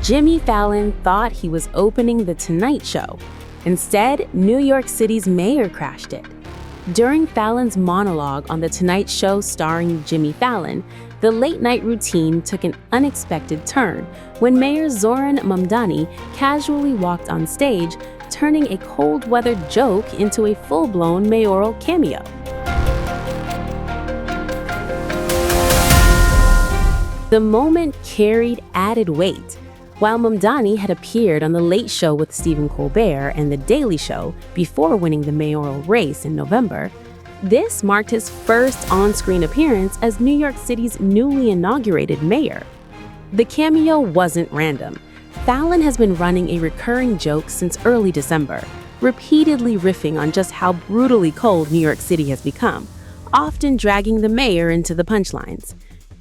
Jimmy Fallon thought he was opening The Tonight Show. Instead, New York City's mayor crashed it. During Fallon's monologue on The Tonight Show starring Jimmy Fallon, the late-night routine took an unexpected turn when Mayor Zohran Mamdani casually walked on stage, turning a cold-weather joke into a full-blown mayoral cameo. The moment carried added weight. While Mamdani had appeared on The Late Show with Stephen Colbert and The Daily Show before winning the mayoral race in November, this marked his first on-screen appearance as New York City's newly inaugurated mayor. The cameo wasn't random. Fallon has been running a recurring joke since early December, repeatedly riffing on just how brutally cold New York City has become, often dragging the mayor into the punchlines.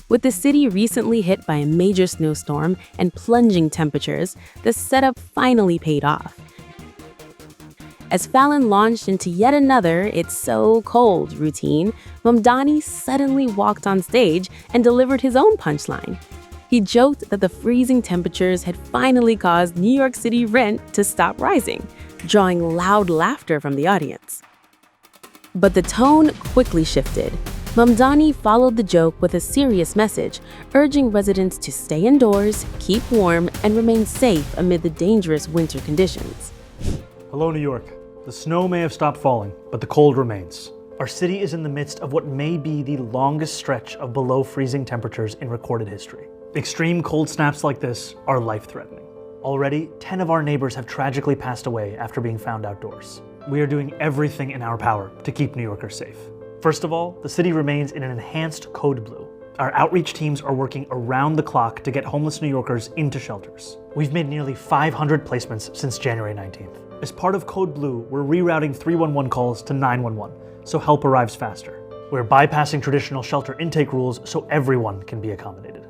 With the city recently hit by a major snowstorm and plunging temperatures, the setup finally paid off. As Fallon launched into yet another "It's so cold" routine, Mamdani suddenly walked on stage and delivered his own punchline. He joked that the freezing temperatures had finally caused New York City rent to stop rising, drawing loud laughter from the audience. But the tone quickly shifted. Mamdani followed the joke with a serious message, urging residents to stay indoors, keep warm, and remain safe amid the dangerous winter conditions. Hello, New York. The snow may have stopped falling, but the cold remains. Our city is in the midst of what may be the longest stretch of below freezing temperatures in recorded history. Extreme cold snaps like this are life-threatening. Already, 10 of our neighbors have tragically passed away after being found outdoors. We are doing everything in our power to keep New Yorkers safe. First of all, the city remains in an enhanced code blue. Our outreach teams are working around the clock to get homeless New Yorkers into shelters. We've made nearly 500 placements since January 19th. As part of Code Blue, we're rerouting 311 calls to 911, so help arrives faster. We're bypassing traditional shelter intake rules so everyone can be accommodated.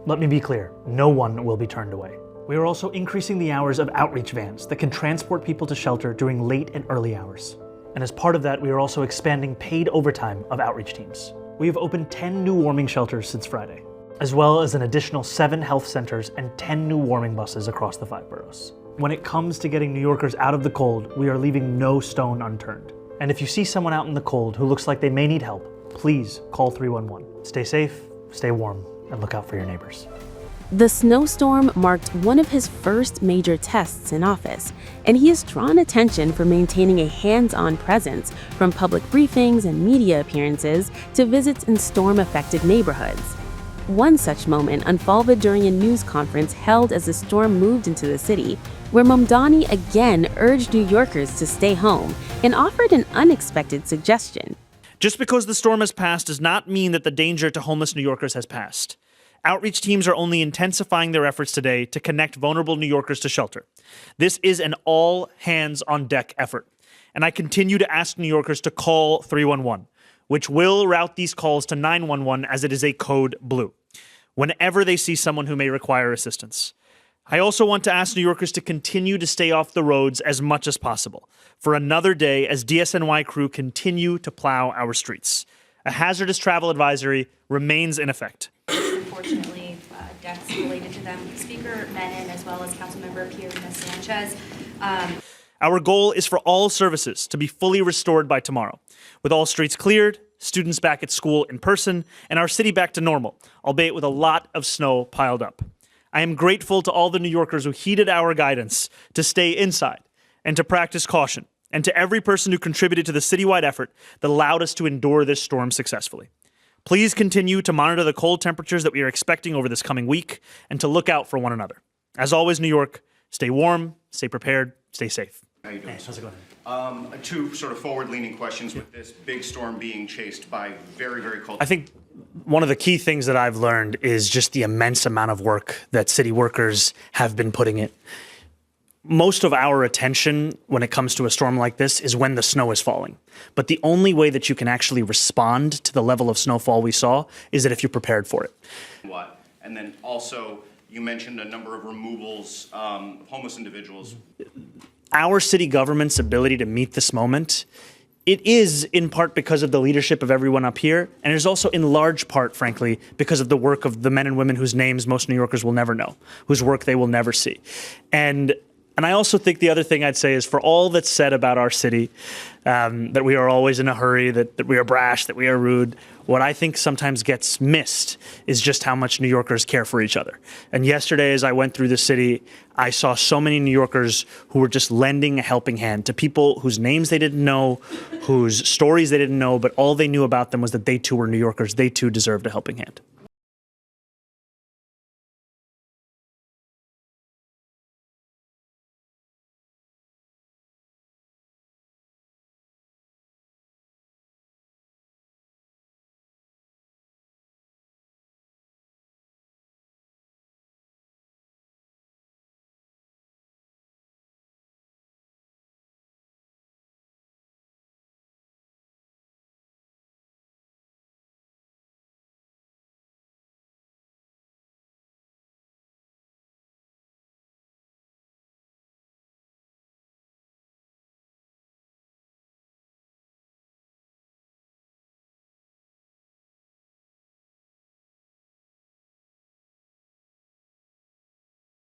Let me be clear, no one will be turned away. We are also increasing the hours of outreach vans that can transport people to shelter during late and early hours. And as part of that, we are also expanding paid overtime of outreach teams. We have opened 10 new warming shelters since Friday, as well as an additional 7 health centers and 10 new warming buses across the 5 boroughs. When it comes to getting New Yorkers out of the cold, we are leaving no stone unturned. And if you see someone out in the cold who looks like they may need help, please call 311. Stay safe, stay warm, and look out for your neighbors. The snowstorm marked one of his first major tests in office, and he has drawn attention for maintaining a hands-on presence, from public briefings and media appearances to visits in storm-affected neighborhoods. One such moment unfolded during a news conference held as the storm moved into the city, where Mamdani again urged New Yorkers to stay home and offered an unexpected suggestion. Just because the storm has passed does not mean that the danger to homeless New Yorkers has passed. Outreach teams are only intensifying their efforts today to connect vulnerable New Yorkers to shelter. This is an all-hands-on-deck effort, and I continue to ask New Yorkers to call 311, which will route these calls to 911 as it is a code blue, whenever they see someone who may require assistance. I also want to ask New Yorkers to continue to stay off the roads as much as possible for another day as DSNY crew continue to plow our streets. A hazardous travel advisory remains in effect. Unfortunately, deaths related to them. Speaker Menon, as well as Councilmember Pierre Sanchez. Our goal is for all services to be fully restored by tomorrow, with all streets cleared, students back at school in person, and our city back to normal, albeit with a lot of snow piled up. I am grateful to all the New Yorkers who heeded our guidance to stay inside and to practice caution, and to every person who contributed to the citywide effort that allowed us to endure this storm successfully. Please continue to monitor the cold temperatures that we are expecting over this coming week and to look out for one another. As always, New York, stay warm, stay prepared, stay safe. How you doing? Hey, how's it going? 2 sort of forward-leaning questions with this big storm being chased by very, very cold. I think one of the key things that I've learned is just the immense amount of work that city workers have been putting in. Most of our attention when it comes to a storm like this is when the snow is falling. But the only way that you can actually respond to the level of snowfall we saw is that if you're prepared for it. What? And then also, you mentioned a number of removals of homeless individuals. Our city government's ability to meet this moment it is in part because of the leadership of everyone up here, and it is also in large part, frankly, because of the work of the men and women whose names most New Yorkers will never know, whose work they will never see. And I also think the other thing I'd say is, for all that's said about our city, that we are always in a hurry, that we are brash, that we are rude, what I think sometimes gets missed is just how much New Yorkers care for each other. And yesterday, as I went through the city, I saw so many New Yorkers who were just lending a helping hand to people whose names they didn't know, whose stories they didn't know, but all they knew about them was that they too were New Yorkers. They too deserved a helping hand.